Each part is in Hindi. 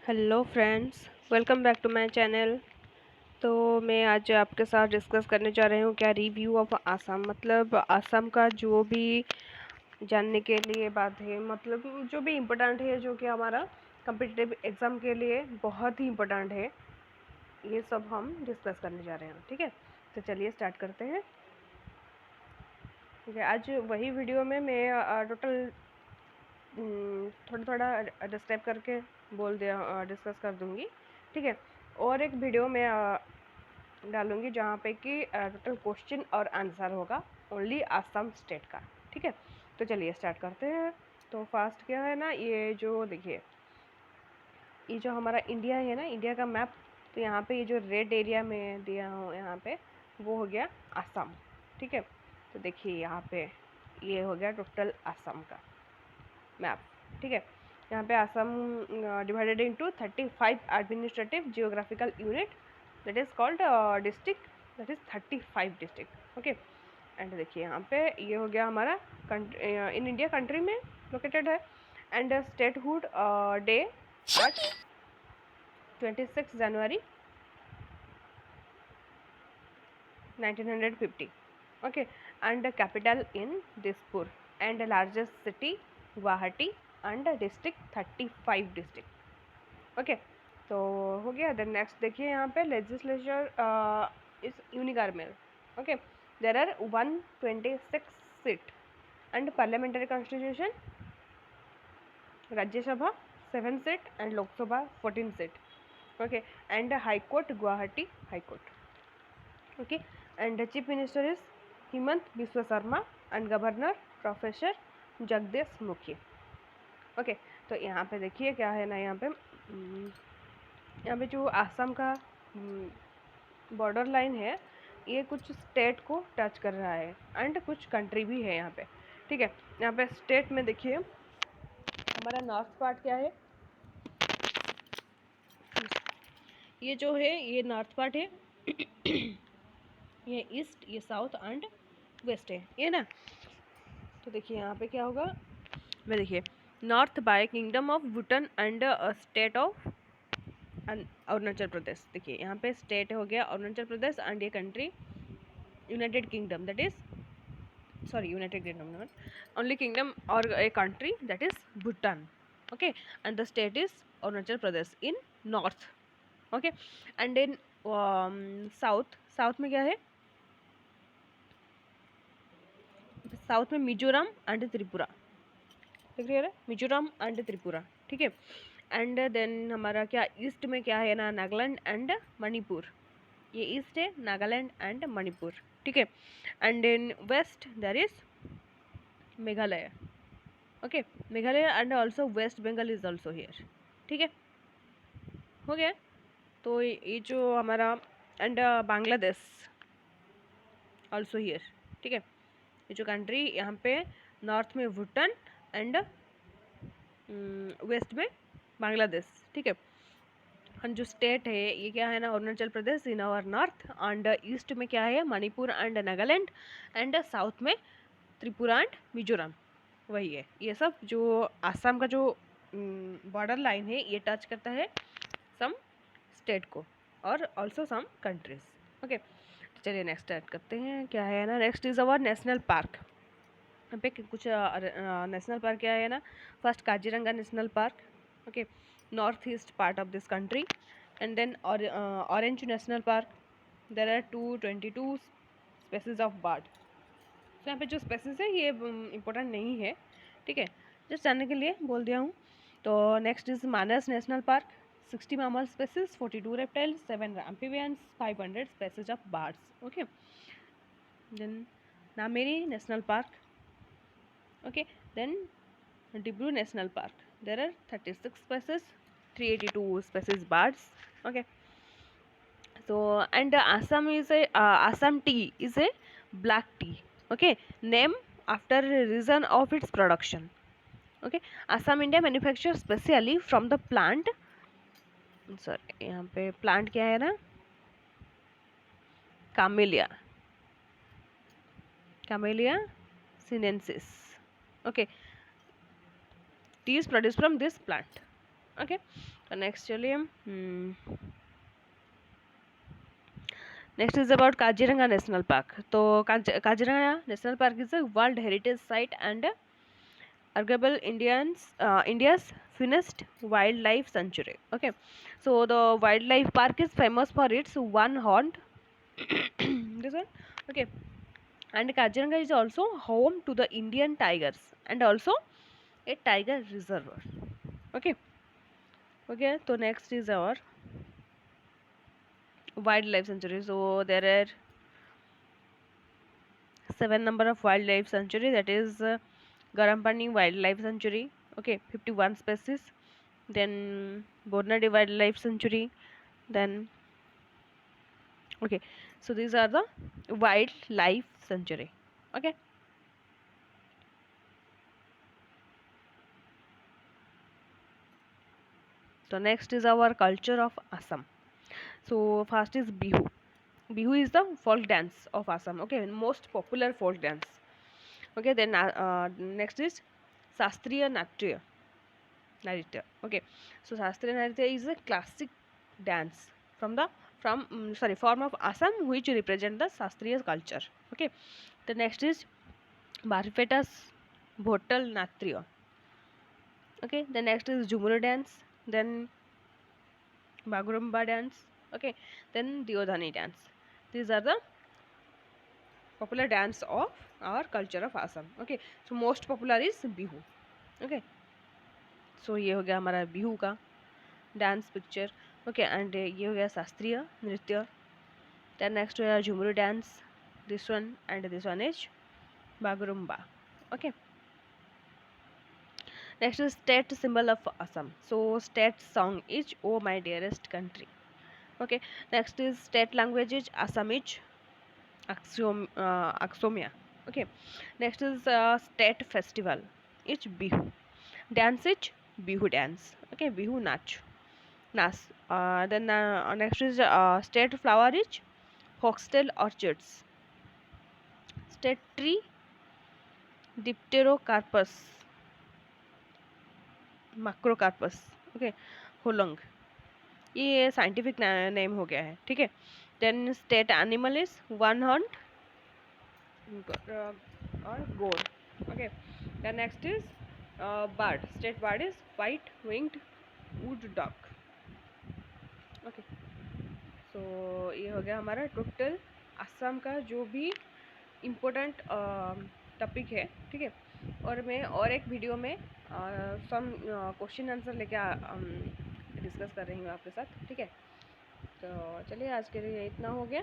Hello friends, welcome back to my channel. तो मैं आज आपके साथ डिस्कस करने जा रही हूँ क्या रिव्यू ऑफ आसाम, मतलब आसाम का जो भी जानने के लिए बात है, मतलब जो भी इम्पोर्टेंट है, जो कि हमारा कम्पिटिटिव एग्ज़ाम के लिए बहुत ही इम्पोर्टेंट है, ये सब हम डिस्कस करने जा रहे हैं। ठीक है, तो चलिए स्टार्ट करते हैं। ठीक है, आज वही वीडियो में मैं टोटल थोड़ा थोड़ा डिस्क्राइब करके बोल दिया, डिस्कस कर दूँगी। ठीक है, और एक वीडियो में डालूँगी जहाँ पे कि टोटल क्वेश्चन और आंसर होगा ओनली आसाम स्टेट का। ठीक है, तो चलिए स्टार्ट करते हैं। तो फर्स्ट क्या है ना, ये जो देखिए, ये जो हमारा इंडिया है ना, इंडिया का मैप, तो यहाँ पे ये जो रेड एरिया में दिया हूँ यहाँ पे, वो हो गया आसाम। ठीक है, तो देखिए यहाँ पे ये हो गया टोटल आसाम का मैप। ठीक है, यहाँ पे Assam divided into 35 administrative geographical unit, that is called district, that is 35 district. Okay, and देखिए यहाँ पे ये हो गया हमारा इन इंडिया कंट्री में लोकेटेड है, and statehood day at 26 January 1950। Okay, and the capital in Dispur, and the largest city Guwahati, and district 35 district। Okay, तो हो गया। देन नेक्स्ट देखिए यहाँ पे legislature is unicameral. Okay, there are 126 seat, and parliamentary constitution, Rajya Sabha 7 seat, and Lok Sabha 14 seat. Okay, and high court Guwahati high court. Okay, and the chief minister is Himant Biswa Sarma, and governor professor Jagdish मुखी। ओके, तो यहाँ पे देखिए क्या है ना, यहाँ पे जो आसाम का बॉर्डर लाइन है, ये कुछ स्टेट को टच कर रहा है, एंड कुछ कंट्री भी है यहाँ पे। ठीक है, यहाँ पे स्टेट में देखिए हमारा नॉर्थ पार्ट क्या है, ये जो है ये नॉर्थ पार्ट है, ये ईस्ट, ये साउथ एंड वेस्ट है, ये ना। तो देखिए यहाँ पे क्या होगा, मैं देखिए north by kingdom of Bhutan and state of Arunachal Pradesh. देखिए यहाँ पे स्टेट हो गया अरुणाचल प्रदेश, एंड ये country United Kingdom, that is sorry United Kingdom not only kingdom, और a country that is Bhutan. Okay, and the state is Arunachal Pradesh in north. Okay, and in south, south में क्या है, साउथ में मिजोरम एंड त्रिपुरा, देख रही है, मिजोरम एंड त्रिपुरा। ठीक है, एंड देन हमारा क्या ईस्ट में क्या है ना, नागालैंड एंड मणिपुर, ये ईस्ट है, नागालैंड एंड मणिपुर। ठीक है, and in west there is Meghalaya. Okay, Meghalaya and also West Bengal is also here. ठीक है, हो गया। तो ये जो हमारा एंड बांग्लादेश ऑल्सो हियर। ठीक है, ये जो कंट्री यहाँ पे नॉर्थ में भूटान एंड वेस्ट में बांग्लादेश। ठीक है, और जो स्टेट है ये क्या है ना, Arunachal Pradesh in our north, and east में क्या है, Manipur and Nagaland, and south में त्रिपुरा एंड मिजोरम, वही है। ये सब जो आसाम का जो बॉर्डर लाइन है, ये टच करता है सम स्टेट को और ऑल्सो सम कंट्रीज। ओके, चलिए नेक्स्ट स्टार्ट करते हैं। क्या है ना, next is our national park. यहाँ पे कुछ नेशनल पार्क क्या है ना, first Kaziranga national park. Okay, north east part of this country, and then orange national park, there are 222 species of bird. तो यहाँ पे जो स्पेसीज है ये इम्पोर्टेंट नहीं है, ठीक है, जस्ट जानने के लिए बोल दिया हूँ। तो next is Manas national park, 60 mammal species, 42 reptiles, 7 amphibians, 500 species of birds. Okay, then Nameri National Park. Okay, then Dibru National Park, there are 36 species, 382 species birds. Okay, so and Assam is a Assam tea is a black tea. Okay, name after reason of its production. Okay, Assam India manufactures specially from the plant, sorry यहाँ पे प्लांट क्या है ना, Camellia, Camellia sinensis. Okay, tea is produced from this plant. Okay, तो नेक्स्ट चलिए, next is about Kaziranga national park. तो Kaziranga national park is a world heritage site and arguable India's finest wildlife sanctuary. Okay, so the wildlife park is famous for its one horned this one. Okay, and Kaziranga is also home to the Indian tigers and also a tiger reservoir. Okay, okay, so next is our wildlife sanctuary. So there are seven number of wildlife sanctuary, that is Garampani wildlife sanctuary. Okay, 51 species. Then Bornadi wildlife sanctuary. Then okay, so these are the wildlife sanctuary. Okay, so next is our culture of Assam. So first is Bihu. Bihu is the folk dance of Assam. Okay, most popular folk dance. Okay, then next is Shastriya Naritya. Okay, so Shastriya Naritya is a classic dance from the form of Assam which represent the Shastriya culture. Okay, the next is Barpetas Bhotal Natya. Okay, the next is Jhumur dance, then Bagurumba dance. Okay, then Diodhani dance. These are the popular dance of our culture of Assam. Okay, so most popular is Bihu. Okay, so ये हो गया हमारा बिहू का डांस पिक्चर. ओके, एंड ये हो गया शास्त्रीय नृत्य. देन नेक्स्ट हो गया Jhumur dance, this one, and this one is Bagurumba. Okay, next is state symbol of Assam. So state song is Oh My Dearest Country. Okay, next is state language is Assamese, Aksomia. Okay, next is state festival is Bihu. Dance is Bihu dance. Okay, Bihu Nas. Then next is state flower is foxtail orchids. State tree Dipterocarpus macrocarpus. Okay, Hollong. ये साइंटिफिक नेम हो गया है. ठीक है, then state animal is one horn और गोर. Okay, then next is bird. State bird is white winged wood duck. Okay, so ये हो गया हमारा टोटल असम का जो भी इम्पोर्टेंट टॉपिक है. ठीक है, और मैं और एक वीडियो में सम क्वेश्चन आंसर लेके डिस्कस कर रही हूँ आपके साथ. ठीक है, तो चलिए आज के लिए इतना हो गया.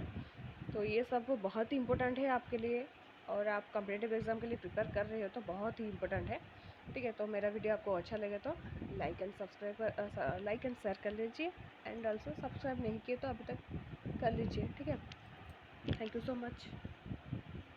तो ये सब बहुत ही इम्पोर्टेंट है आपके लिए, और आप कॉम्पिटिटिव एग्ज़ाम के लिए प्रिपेयर कर रहे हो तो बहुत ही इम्पोर्टेंट है. ठीक है, तो मेरा वीडियो आपको अच्छा लगे तो लाइक एंड शेयर कर लीजिए, एंड ऑल्सो सब्सक्राइब नहीं किए तो अभी तक कर लीजिए. ठीक है, थैंक यू सो मच.